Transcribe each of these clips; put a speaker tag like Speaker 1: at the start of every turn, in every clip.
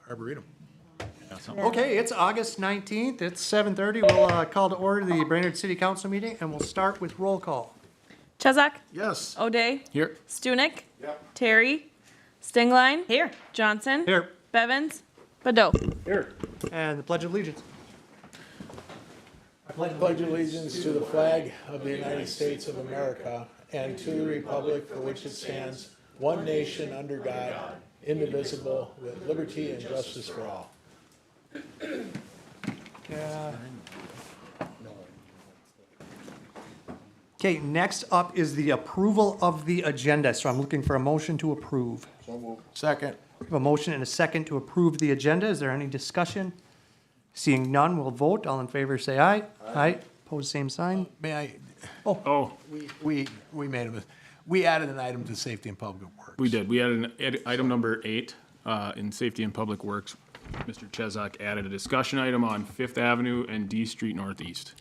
Speaker 1: Arboretum.
Speaker 2: Okay, it's August 19th. It's 7:30. We'll call to order the Brainerd City Council meeting, and we'll start with roll call.
Speaker 3: Chesak,
Speaker 1: Yes.
Speaker 3: O'Day,
Speaker 1: Here.
Speaker 3: Stunek, Terry, Stingline,
Speaker 4: Here.
Speaker 3: Johnson,
Speaker 2: Here.
Speaker 3: Bevins, Badeau.
Speaker 1: Here.
Speaker 2: And the Pledge of Allegiance.
Speaker 5: Pledge allegiance to the flag of the United States of America and to the republic for which it stands, one nation under God, indivisible, with liberty and justice for all.
Speaker 2: Okay, next up is the approval of the agenda. So I'm looking for a motion to approve.
Speaker 1: Second.
Speaker 2: We have a motion and a second to approve the agenda. Is there any discussion? Seeing none, we'll vote. All in favor, say aye. Aye. Opposed, same sign.
Speaker 5: May I,
Speaker 1: Oh,
Speaker 5: we made a, we added an item to safety and public works.
Speaker 6: We did. We added item number 8 in Safety and Public Works. Mr. Chesak added a discussion item on Fifth Avenue and D Street Northeast.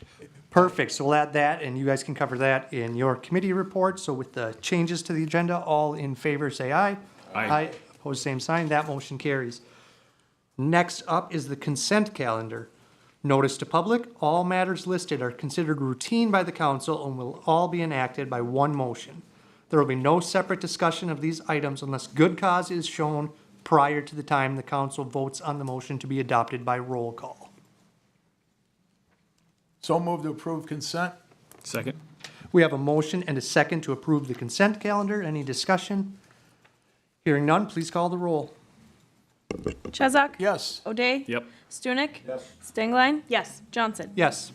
Speaker 2: Perfect. So we'll add that, and you guys can cover that in your committee report. So with the changes to the agenda, all in favor, say aye.
Speaker 6: Aye.
Speaker 2: Opposed, same sign. That motion carries. Next up is the consent calendar. Notice to public, all matters listed are considered routine by the council and will all be enacted by one motion. There will be no separate discussion of these items unless good cause is shown prior to the time the council votes on the motion to be adopted by roll call.
Speaker 5: So move to approve consent?
Speaker 6: Second?
Speaker 2: We have a motion and a second to approve the consent calendar. Any discussion? Hearing none, please call the roll.
Speaker 3: Chesak,
Speaker 5: Yes.
Speaker 3: O'Day,
Speaker 6: Yep.
Speaker 3: Stunek, Stingline,
Speaker 4: Yes.
Speaker 3: Johnson.
Speaker 2: Yes.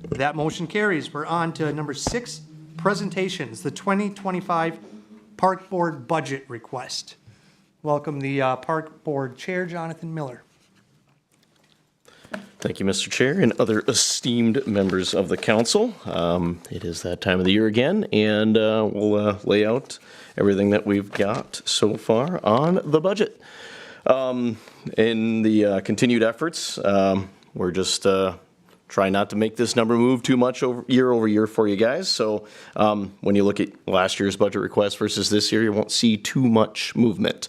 Speaker 2: That motion carries. We're on to number 6, presentations, the 2025 Park Board Budget Request. Welcome the Park Board Chair, Jonathan Miller.
Speaker 7: Thank you, Mr. Chair, and other esteemed members of the council. It is that time of the year again, and we'll lay out everything that we've got so far on the budget. In the continued efforts, we're just trying not to make this number move too much over year for you guys. So when you look at last year's budget request versus this year, you won't see too much movement.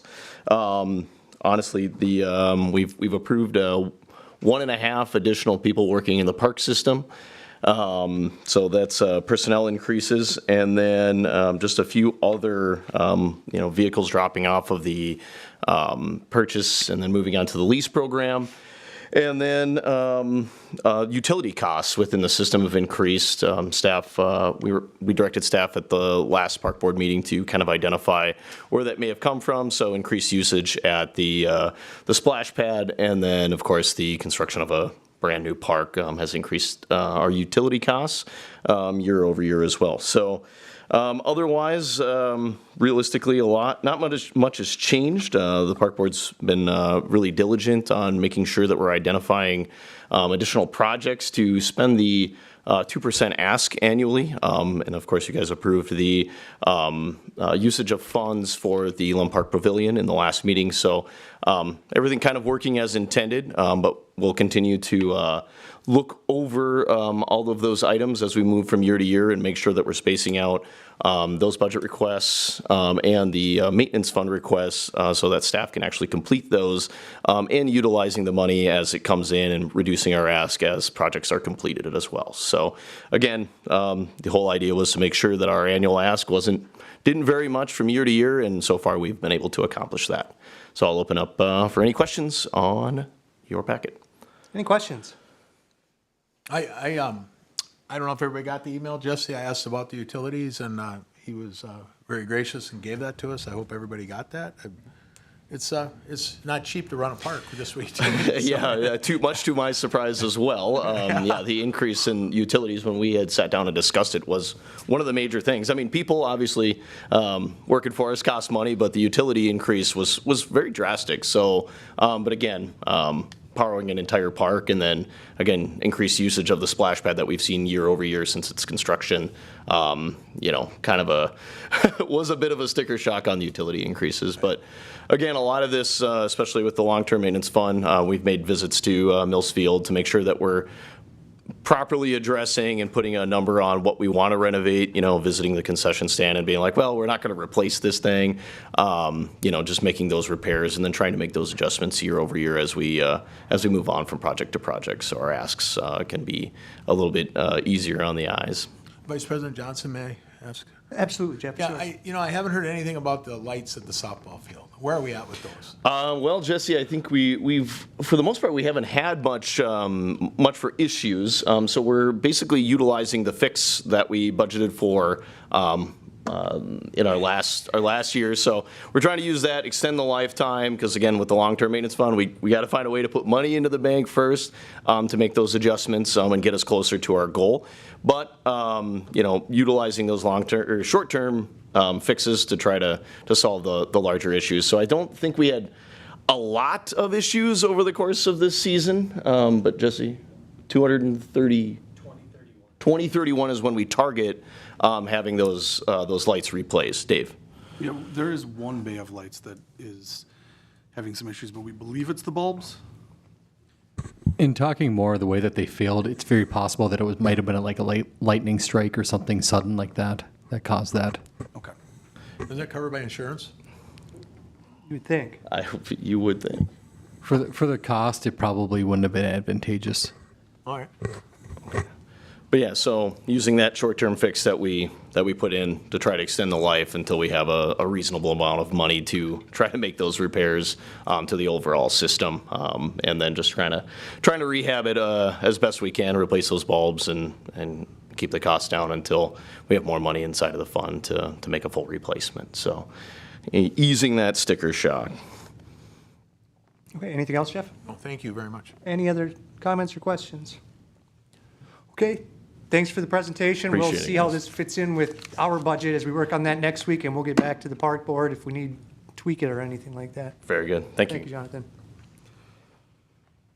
Speaker 7: Honestly, we've approved 1.5 additional people working in the park system. So that's personnel increases, and then just a few other vehicles dropping off of the purchase and then moving on to the lease program. And then utility costs within the system have increased. Staff, we directed staff at the last park board meeting to kind of identify where that may have come from. So increased usage at the splash pad, and then of course the construction of a brand new park has increased our utility costs year over year as well. So otherwise, realistically, not much has changed. The park board's been really diligent on making sure that we're identifying additional projects to spend the 2% ask annually. And of course, you guys approved the usage of funds for the Lum Park Pavilion in the last meeting. So everything kind of working as intended, but we'll continue to look over all of those items as we move from year to year and make sure that we're spacing out those budget requests and the maintenance fund requests so that staff can actually complete those and utilizing the money as it comes in and reducing our ask as projects are completed as well. So again, the whole idea was to make sure that our annual ask didn't vary much from year to year, and so far we've been able to accomplish that. So I'll open up for any questions on your packet.
Speaker 2: Any questions?
Speaker 5: I don't know if everybody got the email. Jesse, I asked about the utilities, and he was very gracious and gave that to us. I hope everybody got that. It's not cheap to run a park this week.
Speaker 7: Yeah, much to my surprise as well. Yeah, the increase in utilities when we had sat down and discussed it was one of the major things. I mean, people obviously working for us cost money, but the utility increase was very drastic. So, but again, powering an entire park, and then again increased usage of the splash pad that we've seen year over year since its construction. Kind of was a bit of a sticker shock on the utility increases, but again, a lot of this, especially with the long-term maintenance fund, we've made visits to Mills Field to make sure that we're properly addressing and putting a number on what we want to renovate, visiting the concession stand and being like, well, we're not going to replace this thing, just making those repairs and then trying to make those adjustments year over year as we move on from project to project. So our asks can be a little bit easier on the eyes.
Speaker 5: Vice President Johnson, may I ask?
Speaker 2: Absolutely, Jeff.
Speaker 5: Yeah,
Speaker 2: Sure.
Speaker 5: I haven't heard anything about the lights at the softball field. Where are we at with those?
Speaker 7: Well, Jesse, I think we've for the most part, we haven't had much for issues. So we're basically utilizing the fix that we budgeted for in our last year. So we're trying to use that, extend the lifetime, because again, with the long-term maintenance fund, we got to find a way to put money into the bank first to make those adjustments and get us closer to our goal. But utilizing those long-term or short-term fixes to try to solve the larger issues. So I don't think we had a lot of issues over the course of this season. But Jesse, 2031 is when we target having those lights replaced. Dave.
Speaker 4: Yeah, there is one bay of lights that is having some issues, but we believe it's the bulbs.
Speaker 8: In talking more the way that they failed, it's very possible that it might have been like a lightning strike or something sudden like that caused that.
Speaker 4: Okay.
Speaker 5: Is that covered by insurance?
Speaker 2: You would think.
Speaker 7: I hope you would think.
Speaker 8: For the cost, it probably wouldn't have been advantageous.
Speaker 5: All right.
Speaker 7: But yeah, so using that short-term fix that we put in to try to extend the life until we have a reasonable amount of money to try to make those repairs to the overall system, and then just trying to rehab it as best we can, replace those bulbs and keep the costs down until we have more money inside of the fund to make a full replacement. So easing that sticker shock.
Speaker 2: Okay, anything else, Jeff?
Speaker 5: Well, thank you very much.
Speaker 2: Any other comments or questions? Okay, thanks for the presentation. We'll
Speaker 7: Appreciate it,
Speaker 2: see how
Speaker 7: guys.
Speaker 2: this fits in with our budget as we work on that next week, and we'll get back to the park board if we need to tweak it or anything like that.
Speaker 7: Very good. Thank
Speaker 2: Thank you,
Speaker 7: you.
Speaker 2: Jonathan.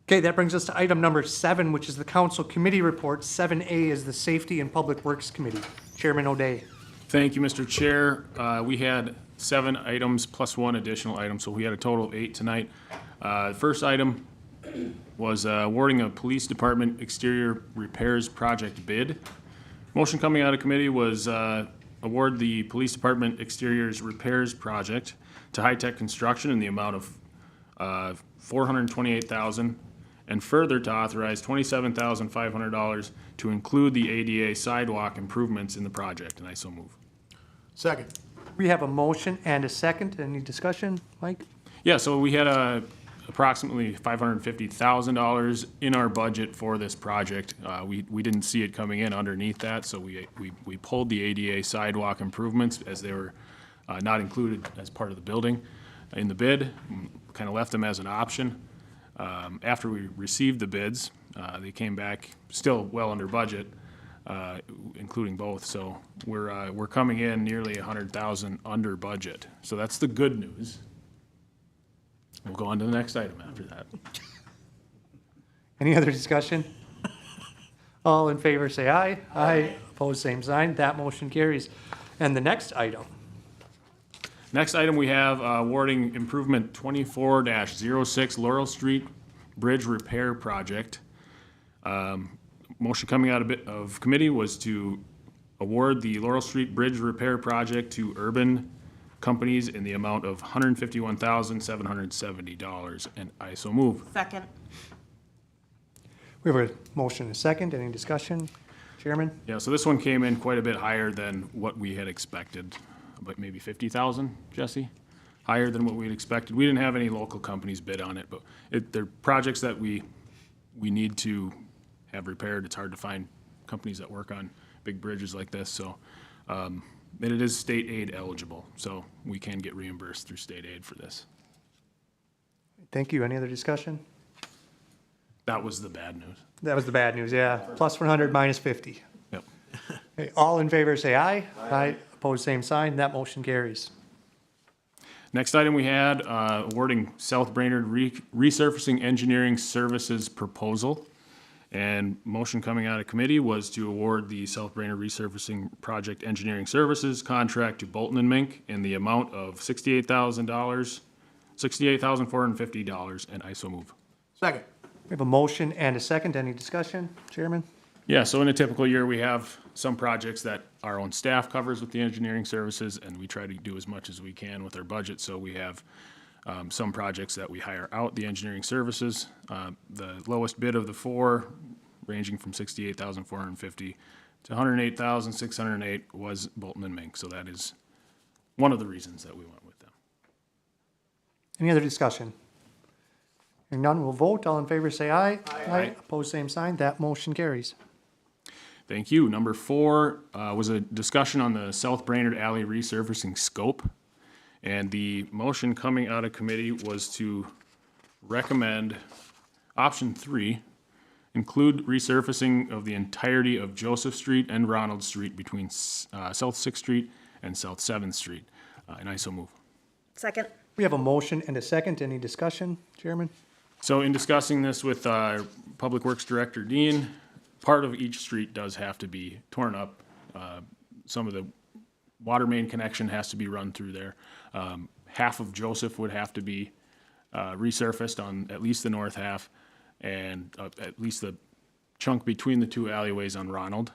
Speaker 2: Okay, that brings us to item number 7, which is the council committee report. 7A is the Safety and Public Works Committee. Chairman O'Day.
Speaker 6: Thank you, Mr. Chair. We had 7 items plus 1 additional item, so we had a total of 8 tonight. The first item was awarding a police department exterior repairs project bid. Motion coming out of committee was award the police department exteriors repairs project to High Tech Construction in the amount of $428,000, and further to authorize $27,500 to include the ADA sidewalk improvements in the project, and I so move.
Speaker 5: Second.
Speaker 2: We have a motion and a second. Any discussion, Mike?
Speaker 6: Yeah, so we had approximately $550,000 in our budget for this project. We didn't see it coming in underneath that, so we pulled the ADA sidewalk improvements as they were not included as part of the building in the bid, kind of left them as an option. After we received the bids, they came back still well under budget, including both. So we're coming in nearly $100,000 under budget. So that's the good news. We'll go on to the next item after that.
Speaker 2: Any other discussion? All in favor, say aye. Aye. Opposed, same sign. That motion carries. And the next item.
Speaker 6: Next item, we have awarding improvement 24-06 Laurel Street Bridge Repair Project. Motion coming out of committee was to award the Laurel Street Bridge Repair Project to Urban Companies in the amount of $151,770, and I so move.
Speaker 3: Second.
Speaker 2: We have a motion and a second. Any discussion? Chairman?
Speaker 6: Yeah, so this one came in quite a bit higher than what we had expected, but maybe 50,000, Jesse? Higher than what we had expected. We didn't have any local companies bid on it, but they're projects that we need to have repaired. It's hard to find companies that work on big bridges like this, so, and it is state aid eligible, so we can get reimbursed through state aid for this.
Speaker 2: Thank you. Any other discussion?
Speaker 6: That was the bad news.
Speaker 2: That was the bad news, yeah. Plus 100, minus 50.
Speaker 6: Yep.
Speaker 2: Okay, all in favor, say aye. Aye. Opposed, same sign. That motion carries.
Speaker 6: Next item we had, awarding South Brainerd Resurfacing Engineering Services proposal. And motion coming out of committee was to award the South Brainerd Resurfacing Project Engineering Services contract to Bolton and Mink in the amount of $68,450, and I so move.
Speaker 5: Second.
Speaker 2: We have a motion and a second. Any discussion, Chairman?
Speaker 6: Yeah, so in a typical year, we have some projects that our own staff covers with the engineering services, and we try to do as much as we can with our budget. So we have some projects that we hire out the engineering services. The lowest bid of the four, ranging from $68,450 to $108,608, was Bolton and Mink. So that is one of the reasons that we went with them.
Speaker 2: Any other discussion? Hearing none, we'll vote. All in favor, say aye. Aye. Opposed, same sign. That motion carries.
Speaker 6: Thank you. Number four was a discussion on the South Brainerd Alley resurfacing scope. And the motion coming out of committee was to recommend option 3, include resurfacing of the entirety of Joseph Street and Ronald Street between South 6th Street and South 7th Street. And I so move.
Speaker 9: Second.
Speaker 2: We have a motion and a second. Any discussion, Chairman?
Speaker 6: So in discussing this with Public Works Director Dean, part of each street does have to be torn up. Some of the water main connection has to be run through there. Half of Joseph would have to be resurfaced on at least the north half, and at least the chunk between the two alleyways on Ronald.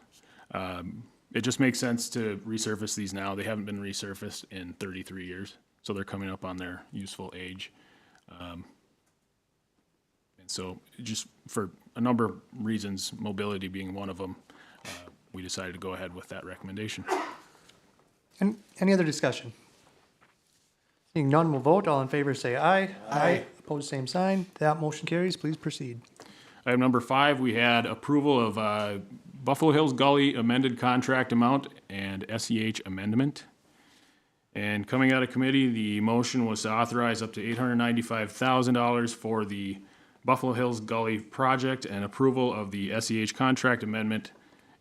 Speaker 6: It just makes sense to resurface these now. They haven't been resurfaced in 33 years, so they're coming up on their useful age. And so just for a number of reasons, mobility being one of them, we decided to go ahead with that recommendation.
Speaker 2: And any other discussion? Seeing none, we'll vote. All in favor, say aye. Aye. Opposed, same sign. That motion carries. Please proceed.
Speaker 6: Item number 5, we had approval of Buffalo Hills Gully amended contract amount and SEH amendment. And coming out of committee, the motion was to authorize up to $895,000 for the Buffalo Hills Gully project and approval of the SEH contract amendment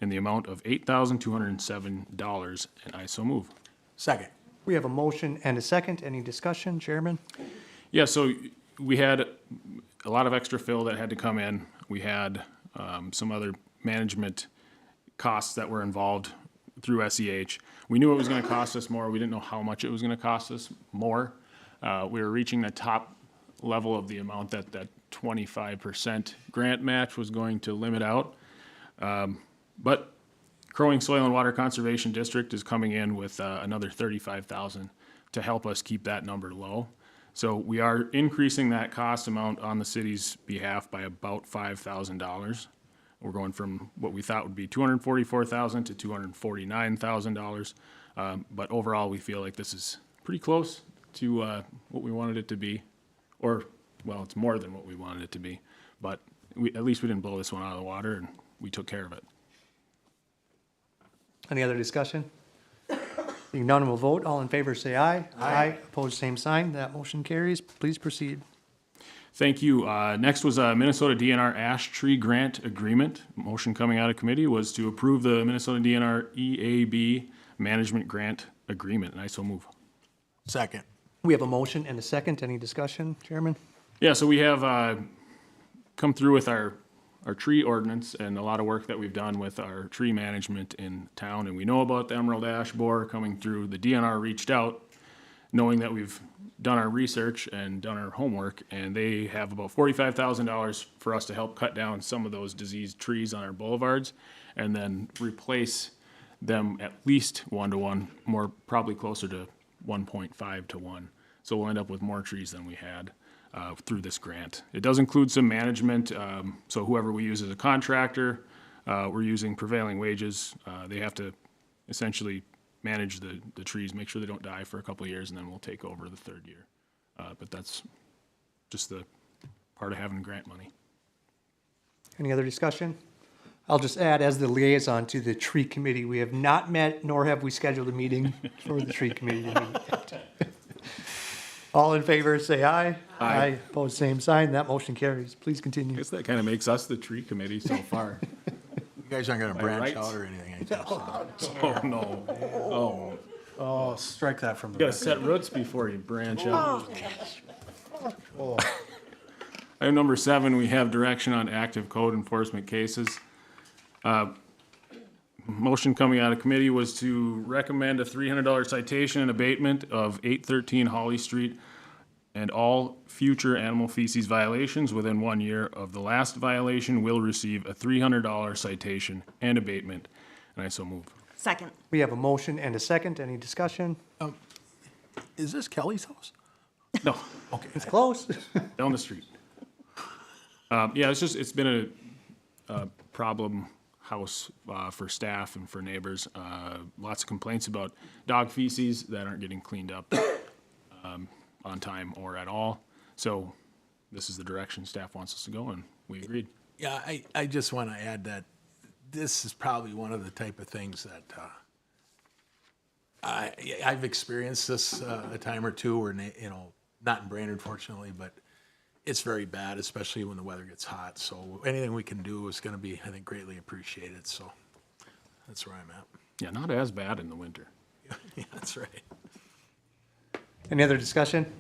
Speaker 6: in the amount of $8,207, and I so move.
Speaker 5: Second.
Speaker 2: We have a motion and a second. Any discussion, Chairman?
Speaker 6: Yeah, so we had a lot of extra fill that had to come in. We had some other management costs that were involved through SEH. We knew it was gonna cost us more. We didn't know how much it was gonna cost us more. We were reaching the top level of the amount that 25% grant match was going to limit out. But Crow Wing Soil and Water Conservation District is coming in with another $35,000 to help us keep that number low. So we are increasing that cost amount on the city's behalf by about $5,000. We're going from what we thought would be $244,000 to $249,000. But overall, we feel like this is pretty close to what we wanted it to be, or well, it's more than what we wanted it to be. But at least we didn't blow this one out of the water, and we took care of it.
Speaker 2: Any other discussion? Seeing none, we'll vote. All in favor, say aye. Aye. Opposed, same sign. That motion carries. Please proceed.
Speaker 6: Thank you. Next was a Minnesota DNR ash tree grant agreement. Motion coming out of committee was to approve the Minnesota DNR EAB management grant agreement, and I so move.
Speaker 5: Second.
Speaker 2: We have a motion and a second. Any discussion, Chairman?
Speaker 6: Yeah, so we have come through with our tree ordinance and a lot of work that we've done with our tree management in town. And we know about the emerald ash borer coming through. The DNR reached out knowing that we've done our research and done our homework, and they have about $45,000 for us to help cut down some of those diseased trees on our boulevards and then replace them at least 1-to-1, more probably closer to 1.5 to 1. So we'll end up with more trees than we had through this grant. It does include some management, so whoever we use as a contractor, we're using prevailing wages. They have to essentially manage the trees, make sure they don't die for a couple of years, and then we'll take over the third year. But that's just the part of having grant money.
Speaker 2: Any other discussion? I'll just add, as the liaison to the tree committee, we have not met, nor have we scheduled a meeting for the tree committee to meet. All in favor, say aye. Aye. Opposed, same sign. That motion carries. Please
Speaker 6: I
Speaker 2: continue.
Speaker 6: guess that kind of makes us the tree committee so far.
Speaker 5: You guys aren't gonna branch
Speaker 6: right.
Speaker 5: out or anything, anytime soon.
Speaker 6: Oh, no. Oh,
Speaker 4: Oh, strike that from the
Speaker 6: you gotta
Speaker 4: record.
Speaker 6: set roots before you branch out. Item number 7, we have direction on active code enforcement cases. Motion coming out of committee was to recommend a $300 citation and abatement of 813 Holly Street and all future animal feces violations within 1 year of the last violation will receive a $300 citation and abatement. And I so move.
Speaker 9: Second.
Speaker 2: We have a motion and a second. Any discussion?
Speaker 5: Is this Kelly's house?
Speaker 6: No,
Speaker 2: It's close.
Speaker 6: down the street. Yeah, it's been a problem house for staff and for neighbors. Lots of complaints about dog feces that aren't getting cleaned up on time or at all. So this is the direction staff wants us to go, and we agreed.
Speaker 5: Yeah, I just want to add that this is probably one of the type of things that I've experienced this a time or two where, not in Brainerd fortunately, but it's very bad, especially when the weather gets hot. So anything we can do is going to be, I think, greatly appreciated. So that's where I'm at.
Speaker 6: Yeah, not as bad in the winter.
Speaker 5: Yeah, that's right.
Speaker 2: Any other discussion?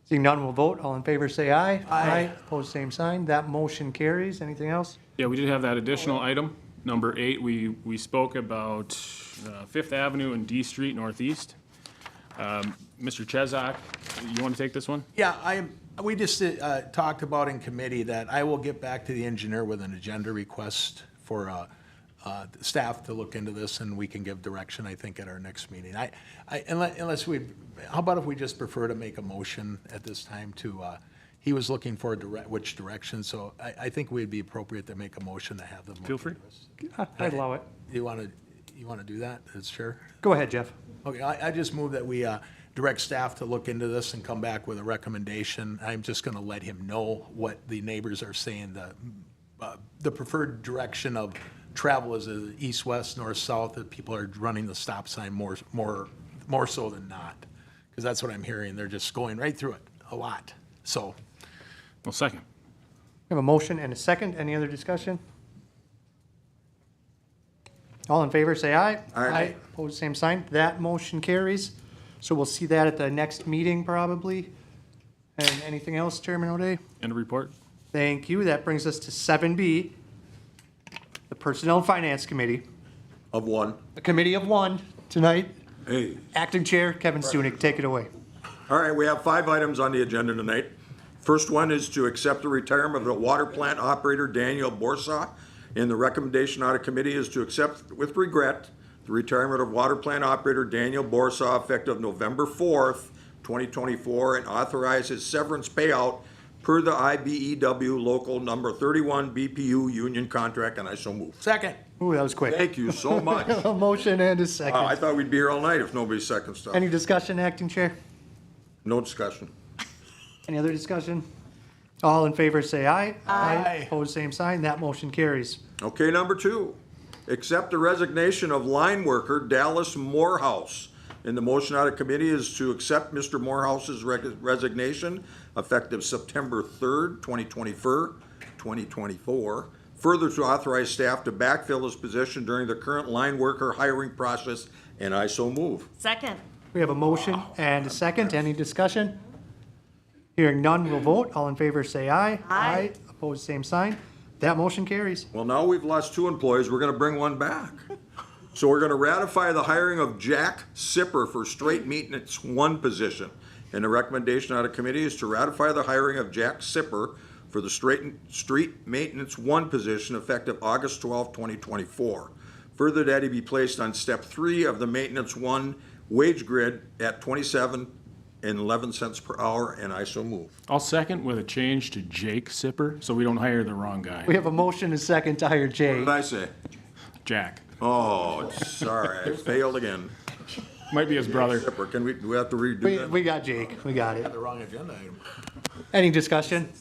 Speaker 2: Seeing none, we'll vote. All in favor, say aye. Aye. Opposed, same sign. That motion carries. Anything else?
Speaker 6: Yeah, we did have that additional item. Number 8, we spoke about Fifth Avenue and D Street Northeast. Mr. Chezak, you want to take this one?
Speaker 5: Yeah, we just talked about in committee that I will get back to the engineer with an agenda request for staff to look into this, and we can give direction, I think, at our next meeting. How about if we just prefer to make a motion at this time to, he was looking for which direction, so I think we'd be appropriate to make a motion to have them.
Speaker 6: Feel free.
Speaker 2: I'd allow it.
Speaker 5: You want to do that, as chair?
Speaker 2: Go ahead, Jeff.
Speaker 5: Okay, I just move that we direct staff to look into this and come back with a recommendation. I'm just going to let him know what the neighbors are saying. The preferred direction of travel is east-west, north-south, that people are running the stop sign more so than not. Because that's what I'm hearing. They're just going right through it a lot. So,
Speaker 6: Well, second.
Speaker 2: We have a motion and a second. Any other discussion? All in favor, say aye.
Speaker 1: Aye.
Speaker 2: Opposed, same sign. That motion carries. So we'll see that at the next meeting probably. And anything else, Chairman O'Day?
Speaker 6: End of report.
Speaker 2: Thank you. That brings us to 7B, the Personnel and Finance Committee,
Speaker 1: Of one.
Speaker 2: a committee of one tonight.
Speaker 1: Hey.
Speaker 2: Acting Chair Kevin Stunick, take it away.
Speaker 1: All right, we have 5 items on the agenda tonight. First one is to accept the retirement of the water plant operator Daniel Borsaw. And the recommendation out of committee is to accept with regret the retirement of water plant operator Daniel Borsaw effective November 4th, 2024, and authorize his severance payout per the IBEW local number 31 BPU union contract, and I so move.
Speaker 5: second.
Speaker 2: Ooh, that was quick.
Speaker 1: Thank you so much.
Speaker 2: A motion and a
Speaker 1: I
Speaker 2: second.
Speaker 1: thought we'd be here all night if nobody seconds stuff.
Speaker 2: Any discussion, Acting Chair?
Speaker 1: No discussion.
Speaker 2: Any other discussion? All in favor, say aye.
Speaker 5: Aye.
Speaker 2: Opposed, same sign. That motion carries.
Speaker 1: Okay, number 2, accept the resignation of line worker Dallas Morehouse. And the motion out of committee is to accept Mr. Morehouse's resignation effective September 3rd, 2024. Further, to authorize staff to backfill his position during the current line worker hiring process, and I so move.
Speaker 9: Second.
Speaker 2: We have a motion and a second. Any discussion? Hearing none, we'll vote. All in favor, say aye.
Speaker 9: Aye.
Speaker 2: Opposed, same sign. That motion carries.
Speaker 1: Well, now we've lost 2 employees, we're gonna bring one back. So we're gonna ratify the hiring of Jack Sipper for straight maintenance 1 position. And the recommendation out of committee is to ratify the hiring of Jack Sipper for the street maintenance 1 position effective August 12, 2024. Further, that he be placed on step 3 of the maintenance 1 wage grid at 27.11 per hour, and I so move.
Speaker 6: I'll second with a change to Jake Sipper, so we don't hire the wrong guy.
Speaker 2: We have a motion and a second to hire
Speaker 1: What
Speaker 2: Jay.
Speaker 1: did I say?
Speaker 6: Jack.
Speaker 1: Oh, sorry, I failed again.
Speaker 6: Might be his brother.
Speaker 1: Sipper, do we have to redo
Speaker 2: We,
Speaker 1: that?
Speaker 2: we got Jake. We got it.
Speaker 5: The wrong agenda item.
Speaker 2: Any discussion?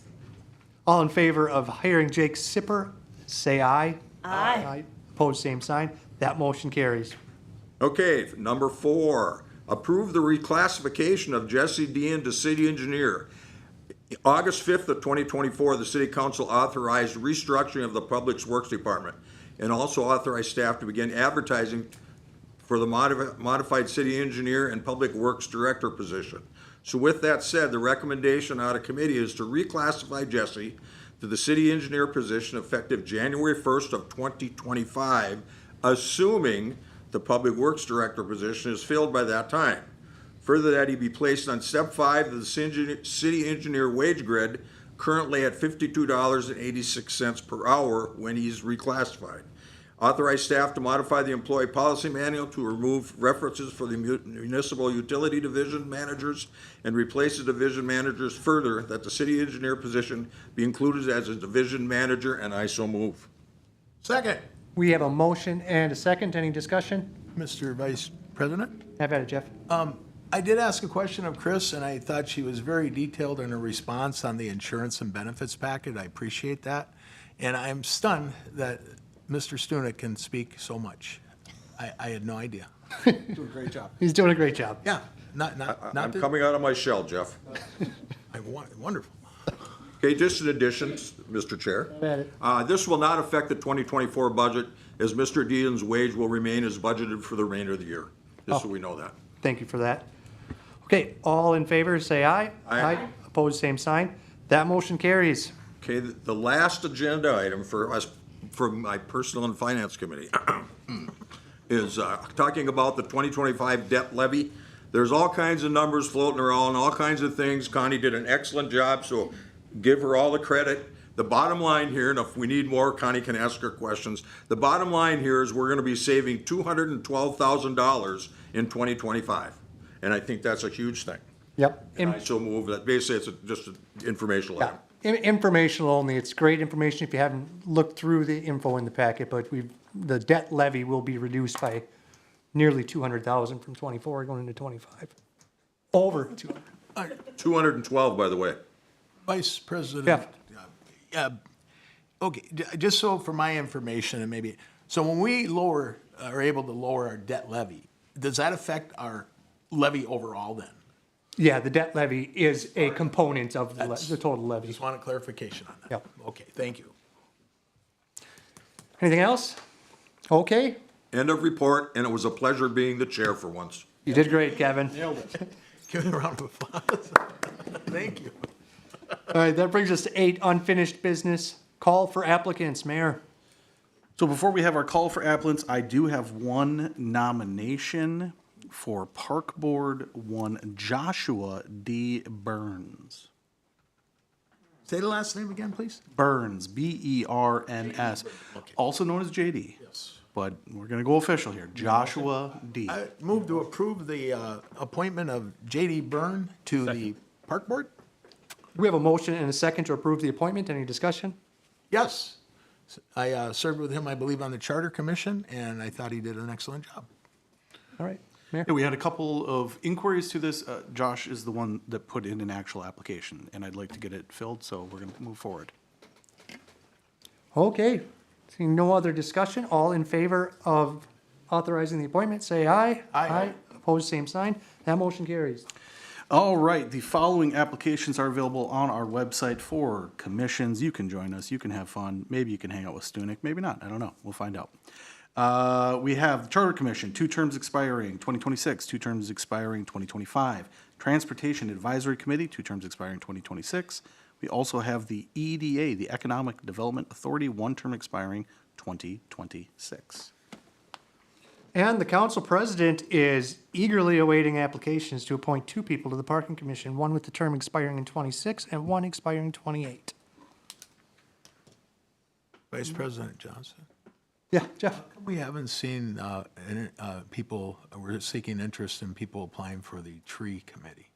Speaker 2: All in favor of hiring Jake Sipper, say aye.
Speaker 9: Aye.
Speaker 2: Opposed, same sign. That motion carries.
Speaker 1: Okay, number 4, approve the reclassification of Jesse Dean to city engineer. August 5th of 2024, the city council authorized restructuring of the Public Works Department and also authorized staff to begin advertising for the modified city engineer and public works director position. So with that said, the recommendation out of committee is to reclassify Jesse to the city engineer position effective January 1st of 2025, assuming the public works director position is filled by that time. Further, that he be placed on step 5 of the city engineer wage grid, currently at $52.86 per hour when he's reclassified. Authorize staff to modify the employee policy manual to remove references for the municipal utility division managers and replace the division managers. Further, that the city engineer position be included as a division manager, and I so move.
Speaker 5: Second.
Speaker 2: We have a motion and a second. Any discussion?
Speaker 5: Mr. Vice President?
Speaker 2: Have at it, Jeff.
Speaker 5: I did ask a question of Chris, and I thought she was very detailed in her response on the insurance and benefits packet. I appreciate that. And I'm stunned that Mr. Stunek can speak so much. I had no idea. Doing a great job.
Speaker 2: He's doing a great job.
Speaker 5: Yeah, not
Speaker 1: I'm
Speaker 5: that,
Speaker 1: coming out of my shell, Jeff.
Speaker 5: wonderful.
Speaker 1: Okay, just an addition, Mr. Chair.
Speaker 2: Have at it.
Speaker 1: This will not affect the 2024 budget, as Mr. Dean's wage will remain as budgeted for the remainder of the year, just so we know that.
Speaker 2: Thank you for that. Okay, all in favor, say aye.
Speaker 1: Aye.
Speaker 2: Opposed, same sign. That motion carries.
Speaker 1: Okay, the last agenda item for us, for my personal and finance committee, is talking about the 2025 debt levy. There's all kinds of numbers floating around, all kinds of things. Connie did an excellent job, so give her all the credit. The bottom line here, and if we need more, Connie can ask her questions. The bottom line here is we're gonna be saving $212,000 in 2025. And I think that's a huge thing.
Speaker 2: Yep.
Speaker 1: And I so move that, basically, it's just an informational
Speaker 2: Yeah,
Speaker 1: item.
Speaker 2: informational only. It's great information if you haven't looked through the info in the packet, but the debt levy will be reduced by nearly 200,000 from 24 going into 25. Over 200.
Speaker 1: 212, by the way.
Speaker 5: Vice President.
Speaker 2: Jeff.
Speaker 5: Okay, just so for my information and maybe, so when we are able to lower our debt levy, does that affect our levy overall then?
Speaker 2: Yeah, the debt levy is a component of the total levy.
Speaker 5: Just wanted clarification on that.
Speaker 2: Yep.
Speaker 5: Okay, thank you.
Speaker 2: Anything else? Okay,
Speaker 1: End of report, and it was a pleasure being the chair for once.
Speaker 2: you did great, Kevin.
Speaker 5: Give me a round of applause. Thank you.
Speaker 2: All right, that brings us to 8, unfinished business. Call for applicants, Mayor.
Speaker 4: So before we have our call for applicants, I do have one nomination for Park Board, one Joshua D. Burns.
Speaker 5: Say the last name again, please.
Speaker 4: Burns, B-E-R-N-S, also known as JD.
Speaker 5: Yes.
Speaker 4: But we're gonna go official here, Joshua D.
Speaker 5: I move to approve the appointment of J.D. Byrne to the Park Board?
Speaker 2: We have a motion and a second to approve the appointment. Any discussion?
Speaker 5: Yes. I served with him, I believe, on the Charter Commission, and I thought he did an excellent job.
Speaker 2: All right, Mayor.
Speaker 4: Yeah, we had a couple of inquiries to this. Josh is the one that put in an actual application, and I'd like to get it filled, so we're gonna move forward.
Speaker 2: Okay, seeing no other discussion, all in favor of authorizing the appointment, say aye.
Speaker 5: Aye.
Speaker 2: Opposed, same sign. That motion carries.
Speaker 4: All right, the following applications are available on our website for commissions. You can join us, you can have fun, maybe you can hang out with Stunek, maybe not, I don't know, we'll find out. We have the Charter Commission, 2 terms expiring 2026, 2 terms expiring 2025. Transportation Advisory Committee, 2 terms expiring 2026. We also have the EDA, the Economic Development Authority, 1 term expiring 2026.
Speaker 2: And the council president is eagerly awaiting applications to appoint 2 people to the Parking Commission, one with the term expiring in 26 and one expiring 28.
Speaker 5: Vice President Johnson?
Speaker 2: Yeah, Jeff?
Speaker 5: We haven't seen people, we're seeking interest in people applying for the Tree Committee.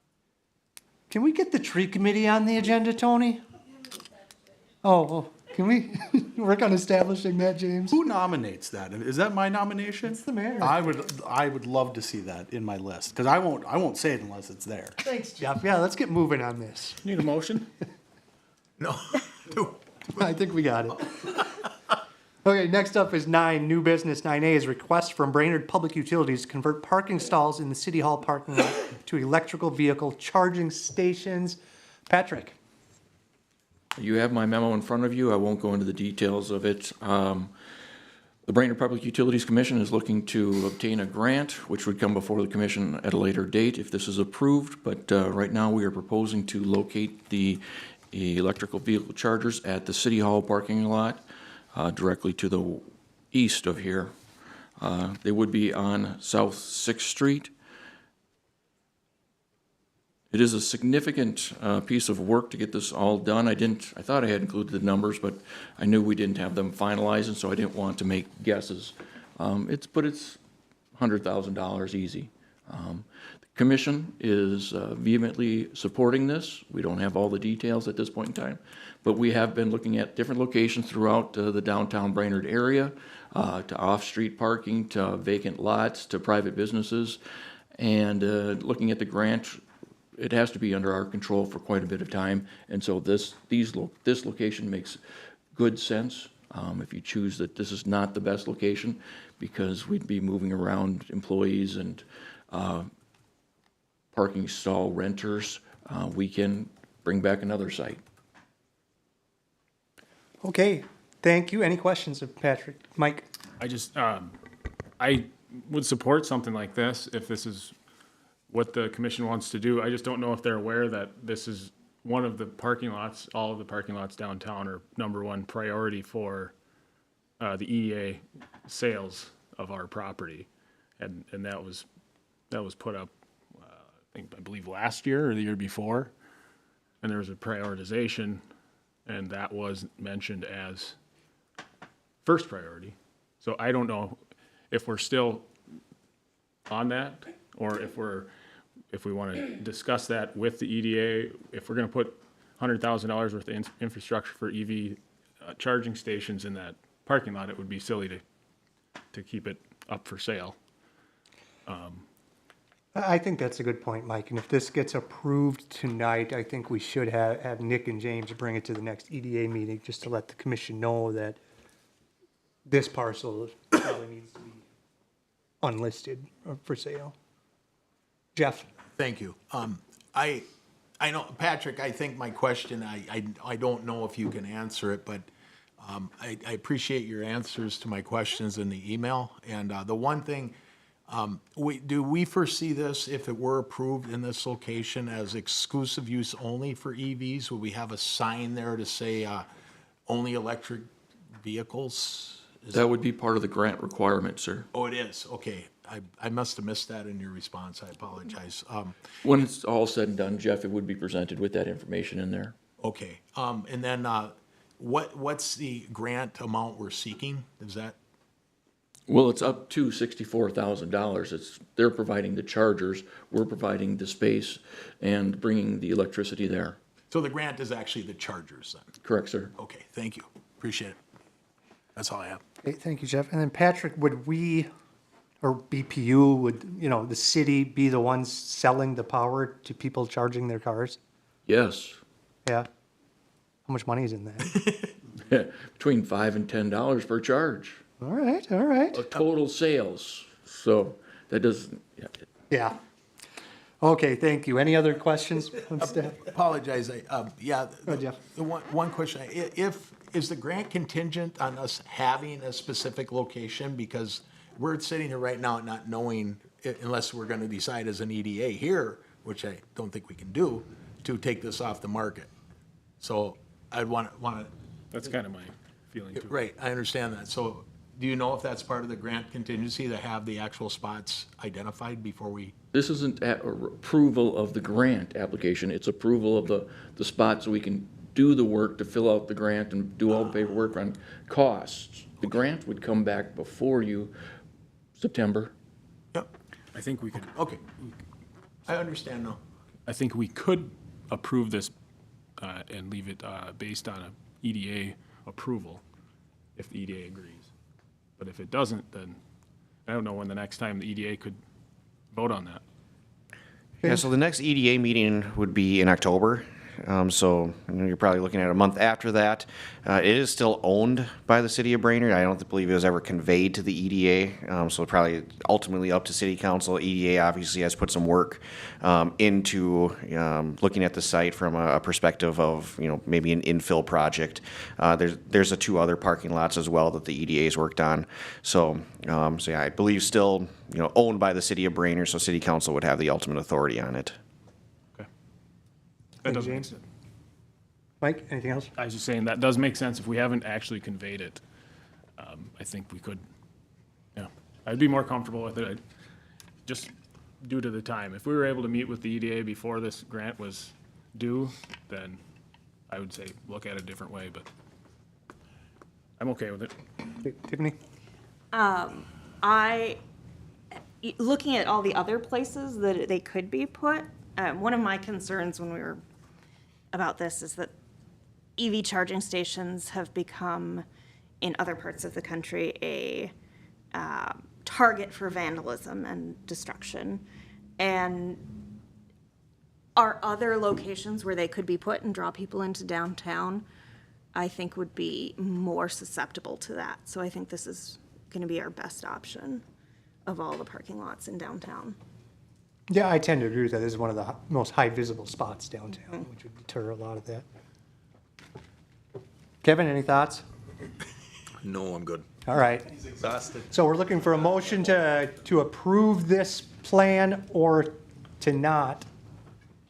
Speaker 2: Can we get the tree committee on the agenda, Tony? Oh, can we work on establishing that, James?
Speaker 4: Who nominates that? Is that my nomination?
Speaker 2: It's the mayor.
Speaker 4: I would love to see that in my list, because I won't say it unless it's there.
Speaker 2: Thanks, Jeff. Yeah, let's get moving on this.
Speaker 6: Need a motion?
Speaker 5: No.
Speaker 2: I think we got it. Okay, next up is 9, new business. 9A is request from Brainerd Public Utilities to convert parking stalls in the City Hall parking lot to electrical vehicle charging stations. Patrick?
Speaker 9: You have my memo in front of you. I won't go into the details of it. The Brainerd Public Utilities Commission is looking to obtain a grant, which would come before the commission at a later date if this is approved. But right now, we are proposing to locate the electrical vehicle chargers at the City Hall parking lot directly to the east of here. They would be on South 6th Street. It is a significant piece of work to get this all done. I thought I had included the numbers, but I knew we didn't have them finalized, and so I didn't want to make guesses. It's $100,000 easy. The commission is vehemently supporting this. We don't have all the details at this point in time, but we have been looking at different locations throughout the downtown Brainerd area, to off-street parking, to vacant lots, to private businesses, and looking at the grant. It has to be under our control for quite a bit of time, and so this location makes good sense. If you choose that this is not the best location, because we'd be moving around employees and parking stall renters, we can bring back another site.
Speaker 2: Okay, thank you. Any questions of Patrick? Mike?
Speaker 6: I just, I would support something like this if this is what the commission wants to do. I just don't know if they're aware that this is one of the parking lots, all of the parking lots downtown are #1 priority for the EDA sales of our property. And that was put up, I believe last year or the year before. And there was a prioritization, and that was mentioned as first priority. So I don't know if we're still on that, or if we want to discuss that with the EDA. If we're going to put $100,000 worth of infrastructure for EV charging stations in that parking lot, it would be silly to keep it up for sale.
Speaker 2: I think that's a good point, Mike. And if this gets approved tonight, I think we should have Nick and James bring it to the next EDA meeting, just to let the commission know that this parcel probably needs to be unlisted or for sale. Jeff?
Speaker 5: Thank you. I know, Patrick, I think my question, I don't know if you can answer it, but I appreciate your answers to my questions in the email. And the one thing, do we foresee this, if it were approved in this location, as exclusive use only for EVs? Will we have a sign there to say only electric vehicles?
Speaker 9: That would be part of the grant requirement, sir.
Speaker 5: Oh, it is? Okay. I must have missed that in your response. I apologize.
Speaker 9: When it's all said and done, Jeff, it would be presented with that information in there.
Speaker 5: Okay. And then what's the grant amount we're seeking? Is that?
Speaker 9: Well, it's up to $64,000. They're providing the chargers, we're providing the space and bringing the electricity there.
Speaker 5: So the grant is actually the chargers then?
Speaker 9: Correct, sir.
Speaker 5: Okay, thank you. Appreciate it. That's all I have.
Speaker 2: Okay, thank you, Jeff. And then Patrick, would we, or BPU, would, the city be the ones selling the power to people charging their cars?
Speaker 9: Yes.
Speaker 2: Yeah. How much money is in that?
Speaker 9: Between $5 and $10 per charge.
Speaker 2: All right, all right.
Speaker 9: Of total sales. So that doesn't, yeah.
Speaker 2: Yeah. Okay, thank you. Any other questions from staff?
Speaker 5: Apologize, yeah.
Speaker 2: Go ahead, Jeff.
Speaker 5: The one question, is the grant contingent on us having a specific location? Because we're sitting here right now not knowing, unless we're gonna decide as an EDA here, which I don't think we can do, to take this off the market. So I'd wanna.
Speaker 6: That's kind of my feeling too.
Speaker 5: Right, I understand that. So do you know if that's part of the grant contingency, to have the actual spots identified before we?
Speaker 9: This isn't approval of the grant application, it's approval of the spot so we can do the work to fill out the grant and do all the paperwork on costs. The grant would come back before you, September.
Speaker 5: Yep,
Speaker 6: I think we could,
Speaker 5: okay. I understand now.
Speaker 6: I think we could approve this and leave it based on a EDA approval, if the EDA agrees. But if it doesn't, then I don't know when the next time the EDA could vote on that.
Speaker 10: Yeah, so the next EDA meeting would be in October. So you're probably looking at a month after that. It is still owned by the city of Brainerd. I don't believe it was ever conveyed to the EDA. So probably ultimately up to city council. EDA obviously has put some work into looking at the site from a perspective of maybe an infill project. There's two other parking lots as well that the EDA's worked on. So yeah, I believe still owned by the city of Brainerd. So city council would have the ultimate authority on it.
Speaker 6: That
Speaker 2: Thank
Speaker 6: does
Speaker 2: you,
Speaker 6: make
Speaker 2: James.
Speaker 6: sense.
Speaker 2: Mike, anything else?
Speaker 6: I was just saying, that does make sense if we haven't actually conveyed it. I think we could, I'd be more comfortable with it. Just due to the time. If we were able to meet with the EDA before this grant was due, then I would say look at it a different way, but I'm okay with it.
Speaker 2: Tiffany?
Speaker 11: Looking at all the other places that they could be put, one of my concerns when we were about this is that EV charging stations have become, in other parts of the country, a target for vandalism and destruction. And are other locations where they could be put and draw people into downtown, I think would be more susceptible to that. So I think this is going to be our best option of all the parking lots in downtown.
Speaker 2: Yeah, I tend to agree with that. This is one of the most high visible spots downtown, which would deter a lot of that. Kevin, any thoughts?
Speaker 1: No, I'm good.
Speaker 2: All right.
Speaker 1: He's exhausted.
Speaker 2: So we're looking for a motion to approve this plan or to not.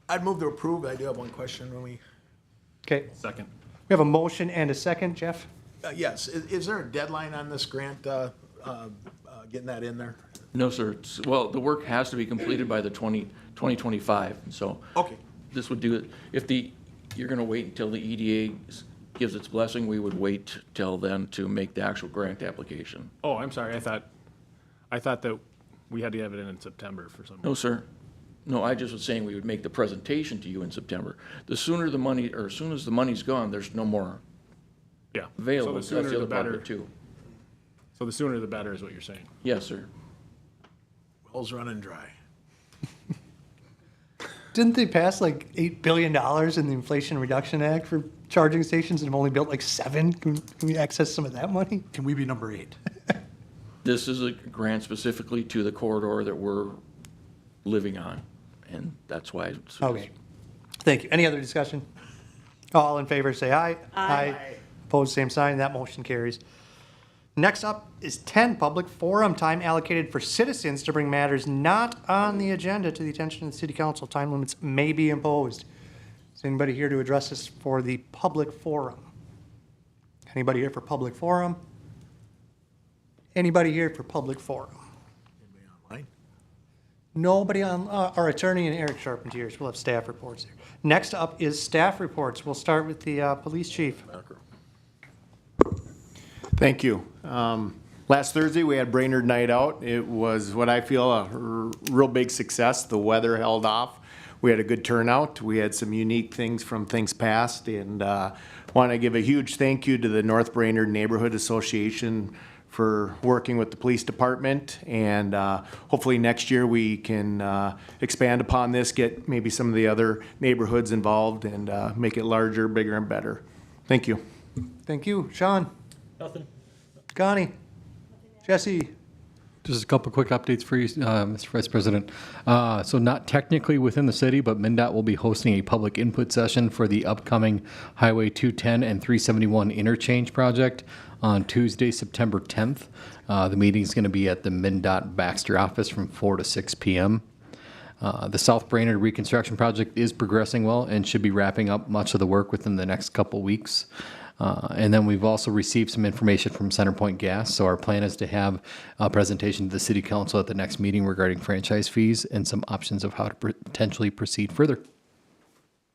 Speaker 5: I'd move to approve. I do have one question when we,
Speaker 2: Okay,
Speaker 6: Second.
Speaker 2: we have a motion and a second, Jeff?
Speaker 5: yes, is there a deadline on this grant, getting that in there?
Speaker 9: No, sir. Well, the work has to be completed by the 2025, so.
Speaker 5: Okay.
Speaker 9: This would do it. If you're gonna wait until the EDA gives its blessing, we would wait till then to make the actual grant application.
Speaker 6: Oh, I'm sorry. I thought that we had to have it in September for some.
Speaker 9: No, sir. No, I just was saying we would make the presentation to you in September. The sooner the money, or as soon as the money's gone, there's no more
Speaker 6: Yeah.
Speaker 9: available.
Speaker 6: So the
Speaker 9: That's
Speaker 6: sooner
Speaker 9: the
Speaker 6: the
Speaker 9: other part of
Speaker 6: better.
Speaker 9: it too.
Speaker 6: So the sooner the better is what you're saying.
Speaker 9: Yes, sir.
Speaker 5: Well's running dry.
Speaker 2: Didn't they pass like $8 billion in the Inflation Reduction Act for charging stations and have only built like 7? Can we access some of that money?
Speaker 4: Can we be number 8?
Speaker 9: This is a grant specifically to the corridor that we're living on, and that's why.
Speaker 2: Okay. Thank you. Any other discussion? All in favor, say aye. Aye. Opposed, same sign. That motion carries. Next up is 10, public forum time allocated for citizens to bring matters not on the agenda to the attention of the city council. Time limits may be imposed. Is anybody here to address this for the public forum? Anybody here for public forum? Anybody here for public forum?
Speaker 5: Anybody online?
Speaker 2: Nobody on, our attorney and Eric Charpentiers. We'll have staff reports there. Next up is staff reports. We'll start with the police chief.
Speaker 12: Thank you. Last Thursday, we had Brainerd Night Out. It was what I feel a real big success. The weather held off. We had a good turnout. We had some unique things from things past, and want to give a huge thank you to the North Brainerd Neighborhood Association for working with the police department, and hopefully next year we can expand upon this, get maybe some of the other neighborhoods involved, and make it larger, bigger, and better. Thank you.
Speaker 2: Thank you. Sean?
Speaker 8: Nothing.
Speaker 2: Connie? Jesse?
Speaker 8: Just a couple quick updates for you, Mr. Vice President. So not technically within the city, but MnDOT will be hosting a public input session for the upcoming Highway 210 and 371 interchange project on Tuesday, September 10th. The meeting is going to be at the MnDOT Baxter office from 4 to 6 p.m. The South Brainerd reconstruction project is progressing well and should be wrapping up much of the work within the next couple weeks. And then we've also received some information from CenterPoint Gas. So our plan is to have a presentation to the city council at the next meeting regarding franchise fees and some options of how to potentially proceed further.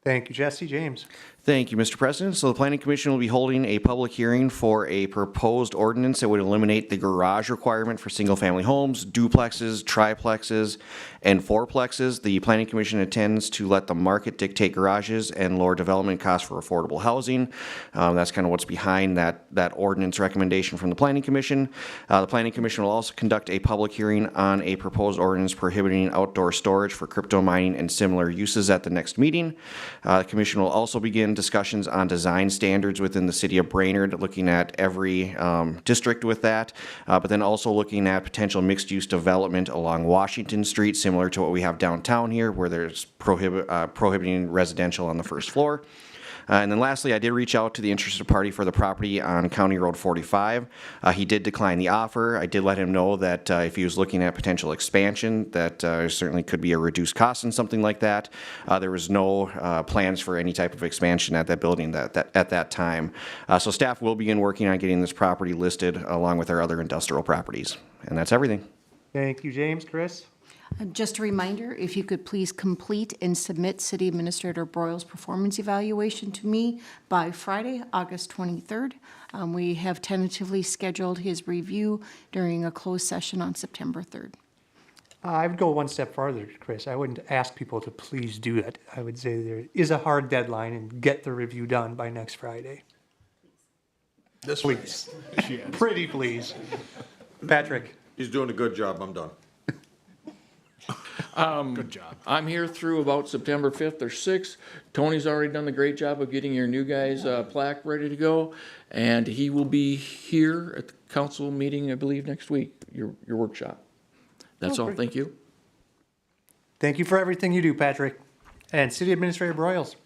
Speaker 2: Thank you, Jesse. James?
Speaker 10: Thank you, Mr. President. So the Planning Commission will be holding a public hearing for a proposed ordinance that would eliminate the garage requirement for single-family homes, duplexes, triplexes, and fourplexes. The Planning Commission intends to let the market dictate garages and lower development costs for affordable housing. That's kind of what's behind that ordinance recommendation from the Planning Commission. The Planning Commission will also conduct a public hearing on a proposed ordinance prohibiting outdoor storage for crypto mining and similar uses at the next meeting. The Commission will also begin discussions on design standards within the city of Brainerd, looking at every district with that, but then also looking at potential mixed-use development along Washington Street, similar to what we have downtown here, where there's prohibiting residential on the first floor. And then lastly, I did reach out to the interested party for the property on County Road 45. He did decline the offer. I did let him know that if he was looking at potential expansion, that certainly could be a reduced cost and something like that. There was no plans for any type of expansion at that building at that time. So staff will begin working on getting this property listed along with our other industrial properties. And that's everything.
Speaker 2: Thank you, James. Chris?
Speaker 13: Just a reminder, if you could please complete and submit City Administrator Broyles' performance evaluation to me by Friday, August 23rd. We have tentatively scheduled his review during a closed session on September 3rd.
Speaker 2: I would go one step farther, Chris. I wouldn't ask people to please do that. I would say there is a hard deadline and get the review done by next Friday.
Speaker 5: This
Speaker 2: Please. Pretty please. Patrick.
Speaker 1: He's doing a good job. I'm done.
Speaker 5: Good job.
Speaker 9: I'm here through about September 5th or 6th. Tony's already done the great job of getting your new guys' plaque ready to go, and he will be here at the council meeting, I believe, next week, your workshop. That's all, thank you.
Speaker 2: Thank you for everything you do, Patrick. And City Administrator Broyles.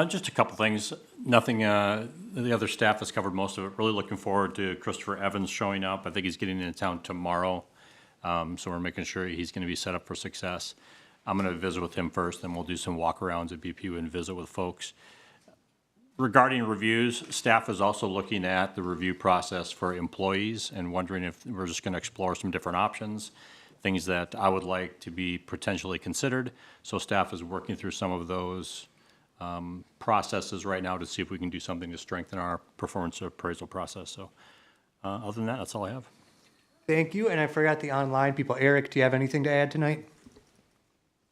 Speaker 14: Just a couple things. Nothing, the other staff has covered most of it. Really looking forward to Christopher Evans showing up. I think he's getting into town tomorrow. So we're making sure he's going to be set up for success. I'm going to visit with him first, then we'll do some walkarounds at BPU and visit with folks. Regarding reviews, staff is also looking at the review process for employees and wondering if we're just going to explore some different options, things that I would like to be potentially considered. So staff is working through some of those processes right now to see if we can do something to strengthen our performance appraisal process. So other than that, that's all I have.
Speaker 2: Thank you. And I forgot the online people. Eric, do you have anything to add tonight?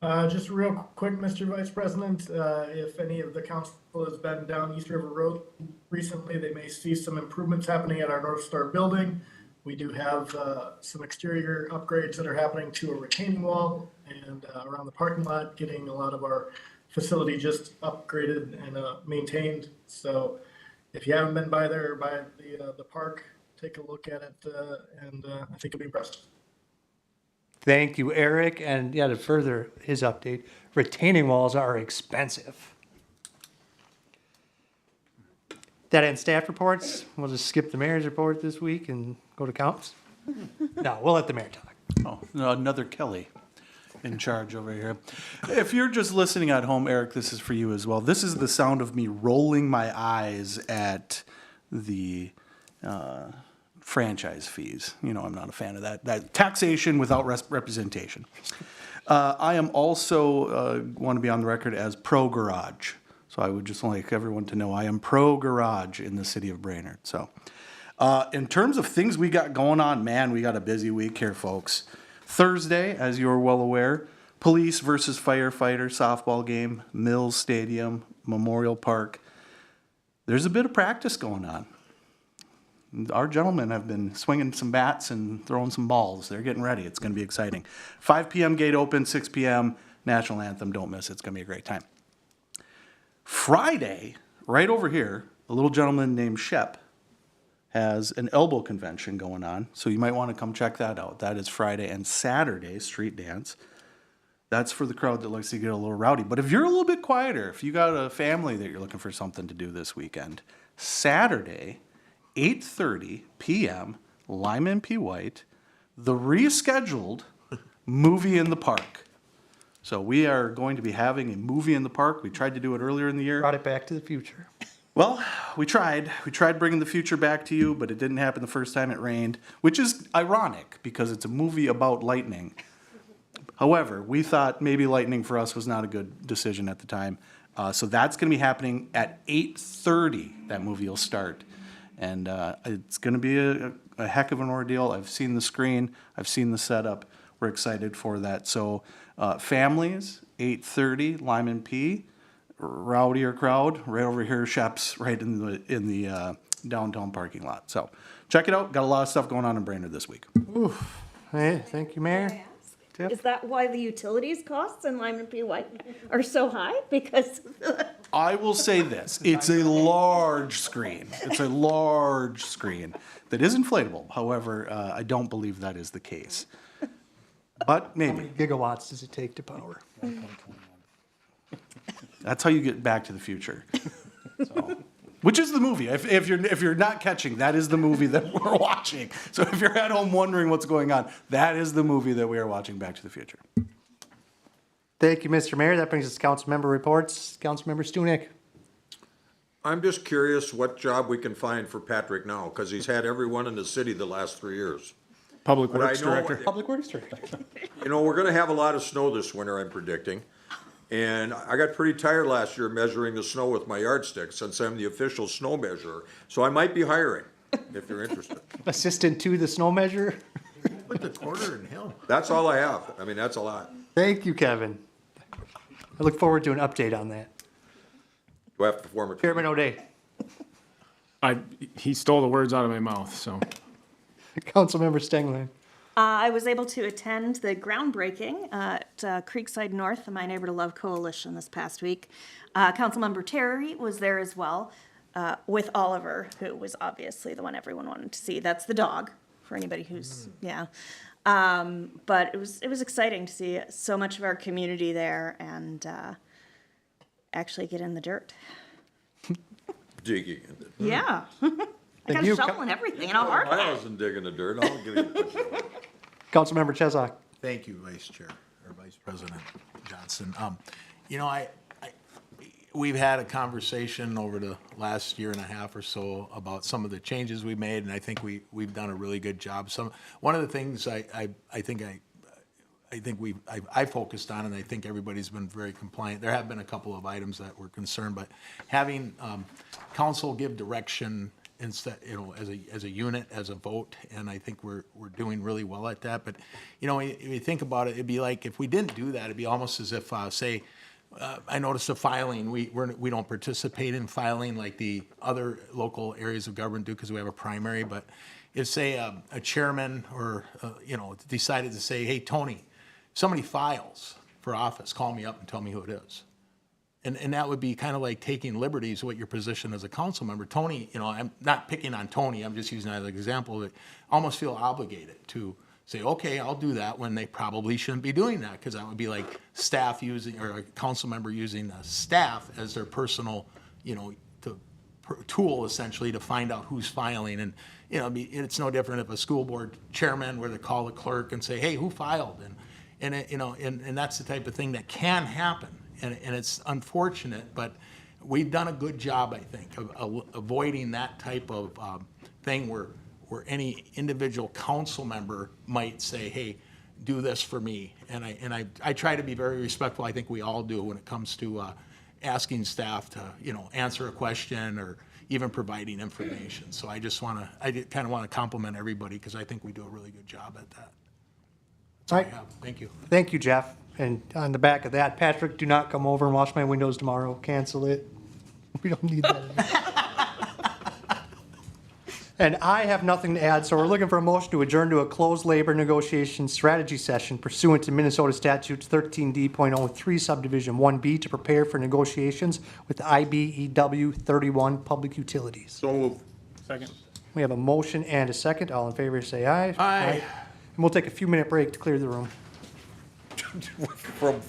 Speaker 15: Just real quick, Mr. Vice President, if any of the council has been down East River Road recently, they may see some improvements happening at our North Star building. We do have some exterior upgrades that are happening to a retaining wall and around the parking lot, getting a lot of our facility just upgraded and maintained. So if you haven't been by there or by the park, take a look at it, and I think you'll be impressed.
Speaker 2: Thank you, Eric. And yeah, to further his update, retaining walls are expensive. That ends staff reports. We'll just skip the mayor's report this week and go to counts. No, we'll let the mayor talk.
Speaker 4: Oh, another Kelly in charge over here. If you're just listening at home, Eric, this is for you as well. This is the sound of me rolling my eyes at the franchise fees. You know, I'm not a fan of that. That taxation without representation. I am also want to be on the record as pro garage. So I would just like everyone to know I am pro garage in the city of Brainerd. So in terms of things we got going on, man, we got a busy week here, folks. Thursday, as you are well aware, police versus firefighter softball game, Mills Stadium, Memorial Park. There's a bit of practice going on. Our gentlemen have been swinging some bats and throwing some balls. They're getting ready. It's going to be exciting. 5 p.m. gate open, 6 p.m. national anthem. Don't miss it. It's going to be a great time. Friday, right over here, a little gentleman named Shep has an elbow convention going on. So you might want to come check that out. That is Friday and Saturday, street dance. That's for the crowd that likes to get a little rowdy. But if you're a little bit quieter, if you got a family that you're looking for something to do this weekend, Saturday, 8:30 p.m., Lyman P. White, the rescheduled movie in the park. So we are going to be having a movie in the park. We tried to do it earlier in the year.
Speaker 2: Brought it back to the future.
Speaker 4: Well, we tried. We tried bringing the future back to you, but it didn't happen the first time it rained, which is ironic because it's a movie about lightning. However, we thought maybe lightning for us was not a good decision at the time. So that's going to be happening at 8:30. That movie will start. And it's going to be a heck of an ordeal. I've seen the screen. I've seen the setup. We're excited for that. So families, 8:30, Lyman P. Rowdier crowd, right over here, Shep's, right in the downtown parking lot. So check it out. Got a lot of stuff going on in Brainerd this week.
Speaker 2: Oof. Hey, thank you, Mayor.
Speaker 11: Is that why the utilities costs in Lyman P. White are so high? Because
Speaker 4: I will say this, it's a large screen. It's a large screen that is inflatable. However, I don't believe that is the case. But
Speaker 2: How
Speaker 4: maybe.
Speaker 2: many gigawatts does it take to power?
Speaker 4: That's how you get Back to the Future. So, which is the movie. If you're not catching, that is the movie that we're watching. So if you're at home wondering what's going on, that is the movie that we are watching, Back to the Future.
Speaker 2: Thank you, Mr. Mayor. That brings us to council member reports. Councilmember Stunek.
Speaker 1: I'm just curious what job we can find for Patrick now, because he's had everyone in the city the last 3 years.
Speaker 6: Public
Speaker 1: But I
Speaker 6: Works
Speaker 1: know-
Speaker 6: Director.
Speaker 2: Public Works Director.
Speaker 1: You know, we're gonna have a lot of snow this winter, I'm predicting. And I got pretty tired last year measuring the snow with my yardstick since I'm the official snow measurer. So I might be hiring, if you're interested.
Speaker 2: Assistant to the snow measurer.
Speaker 5: Put the quarter in him.
Speaker 1: That's all I have. I mean, that's a lot.
Speaker 2: Thank you, Kevin. I look forward to an update on that.
Speaker 1: Do I have to form a?
Speaker 2: Chairman O'Day.
Speaker 6: He stole the words out of my mouth, so.
Speaker 2: Councilmember Stenglein.
Speaker 11: I was able to attend the groundbreaking at Creekside North, the My Neighbor to Love Coalition this past week. Councilmember Terry was there as well, with Oliver, who was obviously the one everyone wanted to see. That's the dog, for anybody who's, yeah. But it was exciting to see so much of our community there and actually get in the dirt.
Speaker 1: Digging.
Speaker 11: Yeah. I got a
Speaker 2: you,
Speaker 11: shovel and everything, and a hard hat.
Speaker 1: I wasn't digging the dirt. I'll give you.
Speaker 2: Councilmember Chesak.
Speaker 5: Thank you, Vice Chair, or Vice President Johnson. You know, we've had a conversation over the last year and a half or so about some of the changes we made, and I think we've done a really good job. One of the things I focused on, and I think everybody's been very compliant. There have been a couple of items that were concerned, but having council give direction instead, you know, as a unit, as a vote, and I think we're doing really well at that. But you know, if you think about it, it'd be like if we didn't do that, it'd be almost as if say. I noticed the filing. We don't participate in filing like the other local areas of government do because we have a primary. But if say a chairman or you know decided to say, hey Tony, somebody files for office, call me up and tell me who it is. And that would be kind of like taking liberties with your position as a council member. Tony, you know, I'm not picking on Tony, I'm just using that as an example, that almost feel obligated to say, okay, I'll do that when they probably shouldn't be doing that, because that would be like staff using, or a council member using a staff as their personal, you know, tool essentially to find out who's filing. And, you know, it's no different if a school board chairman were to call the clerk and say, hey, who filed? And it, you know, and that's the type of thing that can happen. And it's unfortunate, but we've done a good job, I think, of avoiding that type of thing where any individual council member might say, hey, do this for me. And I try to be very respectful. I think we all do when it comes to asking staff to, you know, answer a question or even providing information. So I kind of want to compliment everybody because I think we do a really good job at that. That's all I have. Thank you.
Speaker 2: Thank you, Jeff. And on the back of that, Patrick, do not come over and wash my windows tomorrow. Cancel it. We don't need that anymore. And I have nothing to add, so we're looking for a motion to adjourn to a closed labor negotiation strategy session pursuant to Minnesota Statutes 13D.03 Subdivision 1B to prepare for negotiations with IBEW 31 Public Utilities.
Speaker 1: So move.
Speaker 6: Second.
Speaker 2: We have a motion and a second. All in favor, say aye.
Speaker 5: Aye.
Speaker 2: And we'll take a few-minute break to clear the room.
Speaker 1: From